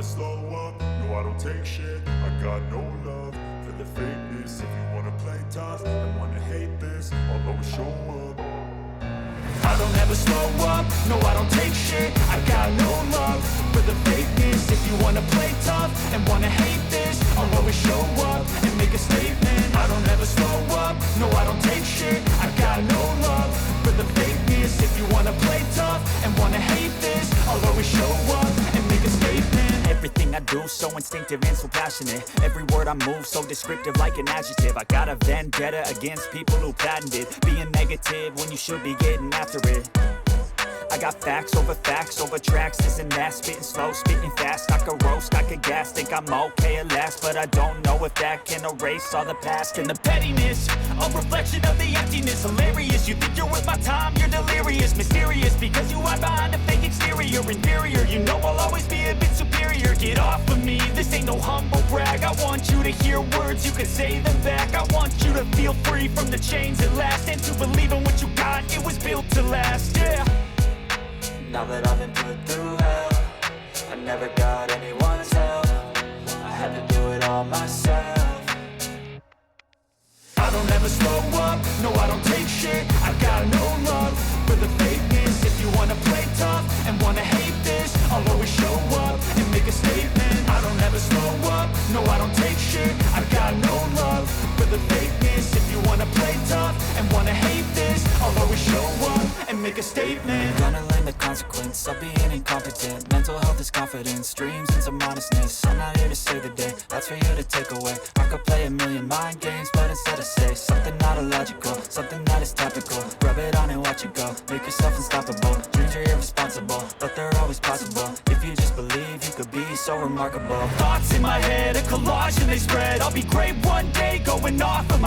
slow up, no I don't take shit. I got no love for the fakeness. If you wanna play tough and wanna hate this, I'll always show up. I don't ever slow up, no I don't take shit. I got no love for the fakeness. If you wanna play tough and wanna hate this, I'll always show up and make a statement. I don't ever slow up, no I don't take shit. I got no love for the fakeness. If you wanna play tough and wanna hate this, I'll always show up and make a statement. Everything I do so instinctive and so passionate. Every word I move so descriptive like an adjective. I got a vendetta against people who patented being negative when you should be getting after it. I got facts over tracks, this and that. Spitting slow, spitting fast, I could roast, I could gas. Think I'm okay at last, but I don't know if that can erase all the past. And the pettiness, a reflection of the emptiness. Hilarious, you think you're worth my time, you're delirious. Mysterious, because you hide behind a fake exterior. Inferior, you know I'll always be a bit superior. Get off of me, this ain't no humble brag. I want you to hear words, you can say them back. I want you to feel free from the chains at last, and to believe in what you got, it was built to last, yeah. Now that I've been put through hell, I never got anyone's help. I had to do it all myself. I don't ever slow up, no I don't take shit. I got no love for the fakeness. If you wanna play tough and wanna hate this, I'll always show up and make a statement. I don't ever slow up, no I don't take shit. I got no love for the fakeness. If you wanna play tough and wanna hate this, I'll always show up and make a statement. Gonna learn the consequence of being incompetent. Mental health is confidence, dreams and some honestness. I'm not here to save the day, that's for you to take away. I could play a million mind games, but instead I say something not illogical, something that is topical. Rub it on and watch it go, make yourself unstoppable. Dreams are irresponsible, but they're always possible. If you just believe, you could be so remarkable. Thoughts in my head, a collage and they spread. I'll be great one day, going off of my